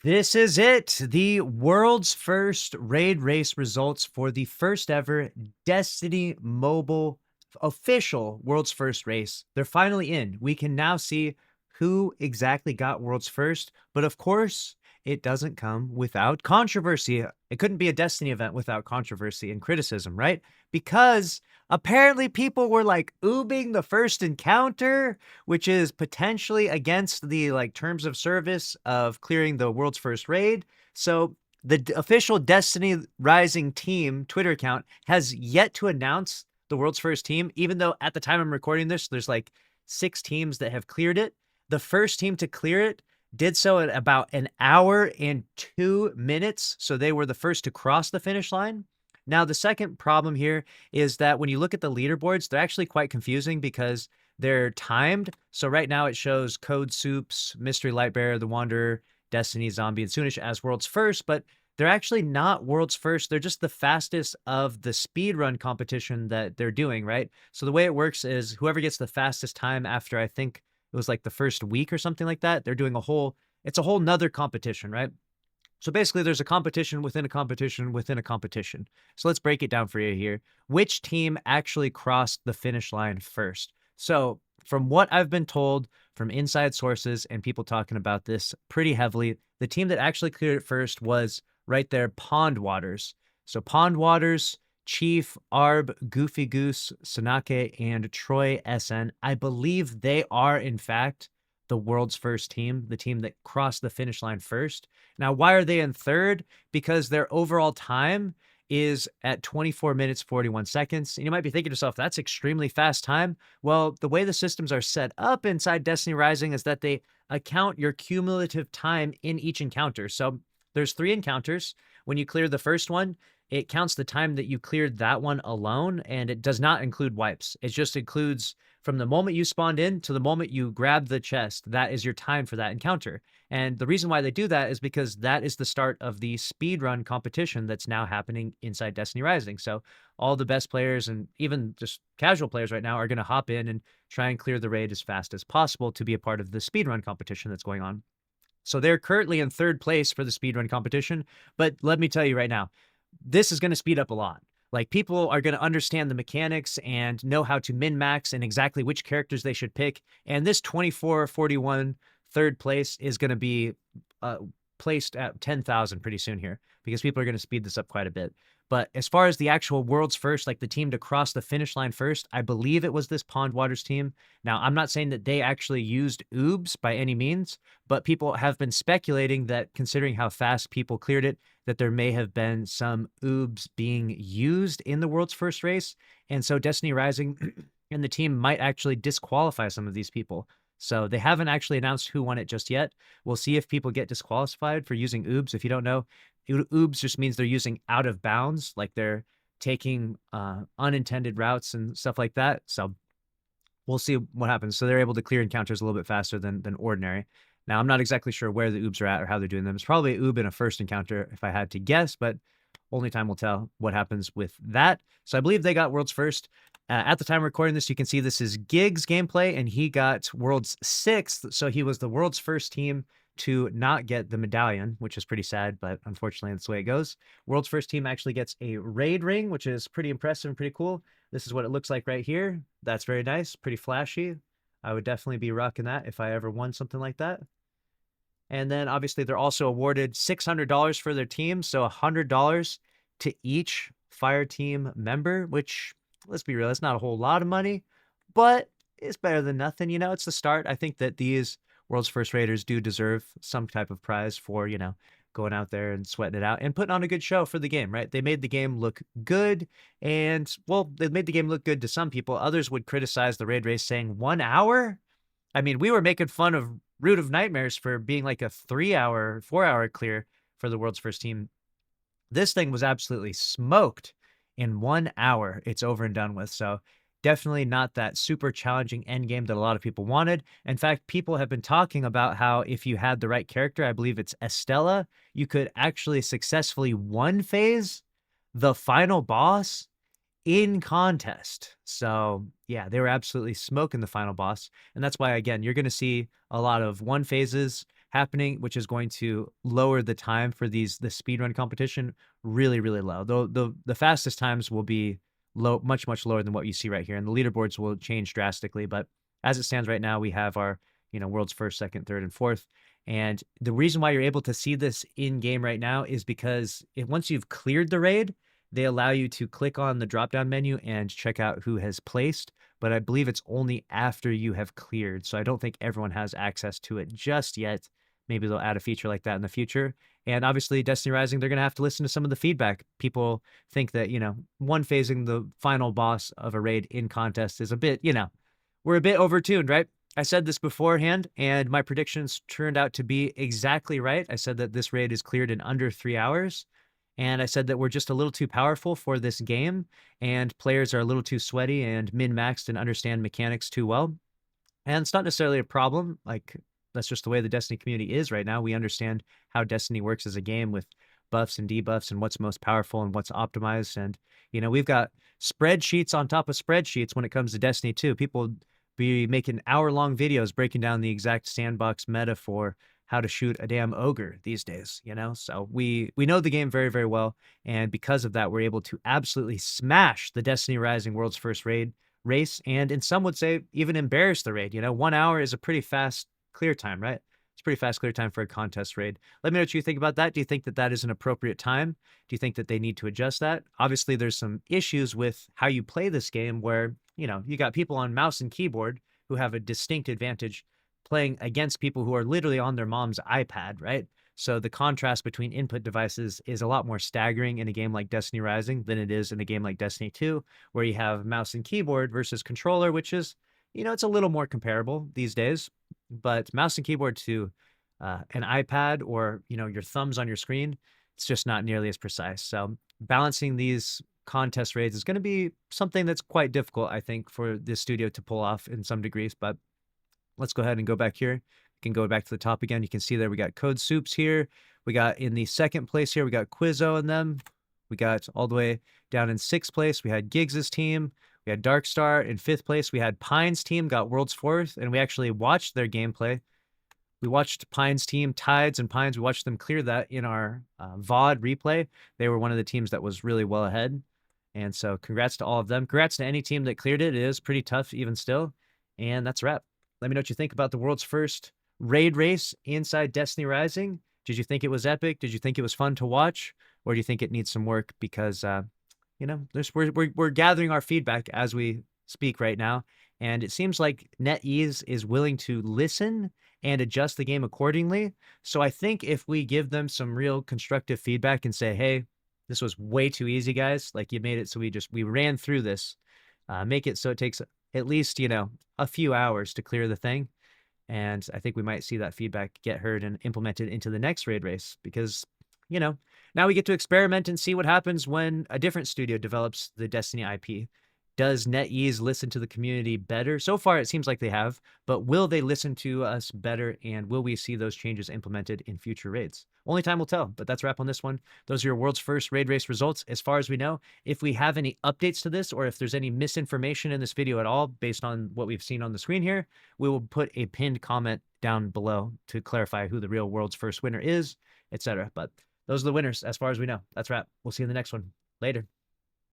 This is it. The world's first raid race results for the first ever Destiny Mobile official world's first race. They're finally in. We can now see who exactly got world's first. But of course, it doesn't come without controversy. It couldn't be a Destiny event without controversy and criticism, right? Because apparently people were like oobing the first encounter, which is potentially against the terms of service of clearing the world's first raid. So the official Destiny Rising team Twitter account has yet to announce the world's first team, even though at the time I'm recording this, there's like 6 teams that have cleared it. The first team to clear it did so at about an hour and 2 minutes. So they were the first to cross the finish line. Now, the second problem here is that when you look at the leaderboards, they're actually quite confusing because they're timed. So right now it shows Code Soups, Mystery Lightbearer, The Wanderer, Destiny, Zombie, and Soonish as world's first, but they're actually not world's first. They're just the fastest of the speedrun competition that they're doing, right? So the way it works is whoever gets the fastest time after, I think it was like the first week or something like that, they're doing it's a whole nother competition, right? So basically, there's a competition within a competition within a competition. So let's break it down for you here. Which team actually crossed the finish line first? So from what I've been told from inside sources and people talking about this pretty heavily, the team that actually cleared it first was right there, Pond Waters. So Pond Waters, Chief, Arb, Goofy Goose, Sanake, and Troy SN. I believe they are, in fact, the world's first team, the team that crossed the finish line first. Now, why are they in third? Because their overall time is at 24 minutes, 41 seconds. And you might be thinking to yourself, that's extremely fast time. Well, the way the systems are set up inside Destiny Rising is that they account your cumulative time in each encounter. So there's 3 encounters. When you clear the first one, it counts the time that you cleared that one alone, and it does not include wipes. It just includes from the moment you spawned in to the moment you grab the chest. That is your time for that encounter. And the reason why they do that is because that is the start of the speedrun competition that's now happening inside Destiny Rising. So all the best players and even just casual players right now are going to hop in and try and clear the raid as fast as possible to be a part of the speedrun competition that's going on. So they're currently in third place for the speedrun competition. But let me tell you right now, this is going to speed up a lot. Like, people are going to understand the mechanics and know how to min max and exactly which characters they should pick. And this 24-41 third place is going to be placed at 10,000 pretty soon here because people are going to speed this up quite a bit. But as far as the actual world's first, like the team to cross the finish line first, I believe it was this Pond Waters team. Now, I'm not saying that they actually used oobs by any means, but people have been speculating that considering how fast people cleared it, that there may have been some oobs being used in the world's first race. And so Destiny Rising and the team might actually disqualify some of these people. So they haven't actually announced who won it just yet. We'll see if people get disqualified for using oobs. If you don't know, oobs just means they're using out of bounds, like they're taking unintended routes and stuff like that. So we'll see what happens. So they're able to clear encounters a little bit faster than ordinary. Now, I'm not exactly sure where the oobs are at or how they're doing them. It's probably an oob in a first encounter if I had to guess, but only time will tell what happens with that. So I believe they got world's first. At the time of recording this, you can see this is Gig's gameplay, and he got world's 6th. So he was the world's first team to not get the medallion, which is pretty sad, but unfortunately that's the way it goes. World's first team actually gets a raid ring, which is pretty impressive and pretty cool. This is what it looks like right here. That's very nice, pretty flashy. I would definitely be rocking that if I ever won something like that. And then obviously they're also awarded $600 for their team. So $100 to each fire team member, which, let's be real, it's not a whole lot of money, but it's better than nothing. You know, it's the start. I think that these world's first raiders do deserve some type of prize for, going out there and sweating it out and putting on a good show for the game, right? They made the game look good. And, well, they made the game look good to some people. Others would criticize the raid race saying 1 hour. I mean, we were making fun of Root of Nightmares for being like a 3-hour, 4-hour clear for the world's first team. This thing was absolutely smoked in 1 hour. It's over and done with. So definitely not that super challenging end game that a lot of people wanted. In fact, people have been talking about how if you had the right character, I believe it's Estella, you could actually successfully one phase the final boss in contest. So yeah, they were absolutely smoking the final boss. And that's why, again, you're going to see a lot of one phases happening, which is going to lower the time for the speedrun competition really, really low. Though the fastest times will be low, much lower than what you see right here, and the leaderboards will change drastically. But as it stands right now, we have our world's first, second, third, and fourth. And the reason why you're able to see this in game right now is because once you've cleared the raid, they allow you to click on the drop down menu and check out who has placed. But I believe it's only after you have cleared. So I don't think everyone has access to it just yet. Maybe they'll add a feature like that in the future. And obviously, Destiny Rising, they're going to have to listen to some of the feedback. People think that, one phasing the final boss of a raid in contest is a bit, we're a bit overtuned, right? I said this beforehand, and my predictions turned out to be exactly right. I said that this raid is cleared in under 3 hours, and I said that we're just a little too powerful for this game, and players are a little too sweaty and min-maxed and understand mechanics too well. And it's not necessarily a problem. Like, that's just the way the Destiny community is right now. We understand how Destiny works as a game with buffs and debuffs and what's most powerful and what's optimized. And, we've got spreadsheets on top of spreadsheets when it comes to Destiny 2. People be making hour-long videos breaking down the exact sandbox meta for how to shoot a damn ogre these days, So we know the game very, very well. And because of that, we're able to absolutely smash the Destiny Rising World's First race, and some would say even embarrass the raid. 1 hour is a pretty fast clear time, right? It's pretty fast clear time for a contest raid. Let me know what you think about that. Do you think that that is an appropriate time? Do you think that they need to adjust that? Obviously, there's some issues with how you play this game where, you got people on mouse and keyboard who have a distinct advantage playing against people who are literally on their mom's iPad, right? So the contrast between input devices is a lot more staggering in a game like Destiny Rising than it is in a game like Destiny 2, where you have mouse and keyboard versus controller, which is, it's a little more comparable these days. But mouse and keyboard to an iPad or, your thumbs on your screen, it's just not nearly as precise. So balancing these contest raids is going to be something that's quite difficult, I think, for this studio to pull off in some degrees. But let's go ahead and go back here. You can go back to the top again. You can see there we got Code Soups here. We got in the second place here, we got Quizzo and them. We got all the way down in sixth place, we had Giggs's team. We had Darkstar in fifth place. We had Pine's team got world's fourth, and we actually watched their gameplay. We watched Pine's team, Tides and Pines. We watched them clear that in our VOD replay. They were one of the teams that was really well ahead. And so congrats to all of them. Congrats to any team that cleared it. It is pretty tough even still. And that's a wrap. Let me know what you think about the world's first raid race inside Destiny Rising. Did you think it was epic? Did you think it was fun to watch? Or do you think it needs some work? Because, we're gathering our feedback as we speak right now. And it seems like NetEase is willing to listen and adjust the game accordingly. So I think if we give them some real constructive feedback and say, hey, this was way too easy, guys. Like, you made it so we ran through this. Make it so it takes at least, a few hours to clear the thing. And I think we might see that feedback get heard and implemented into the next raid race because, now we get to experiment and see what happens when a different studio develops the Destiny IP. Does NetEase listen to the community better? So far, it seems like they have, but will they listen to us better, and will we see those changes implemented in future raids? Only time will tell, but that's a wrap on this one. Those are your world's first raid race results as far as we know. If we have any updates to this, or if there's any misinformation in this video at all based on what we've seen on the screen here, we will put a pinned comment down below to clarify who the real world's first winner is, etc. But those are the winners as far as we know. That's a wrap. We'll see you in the next one. Later.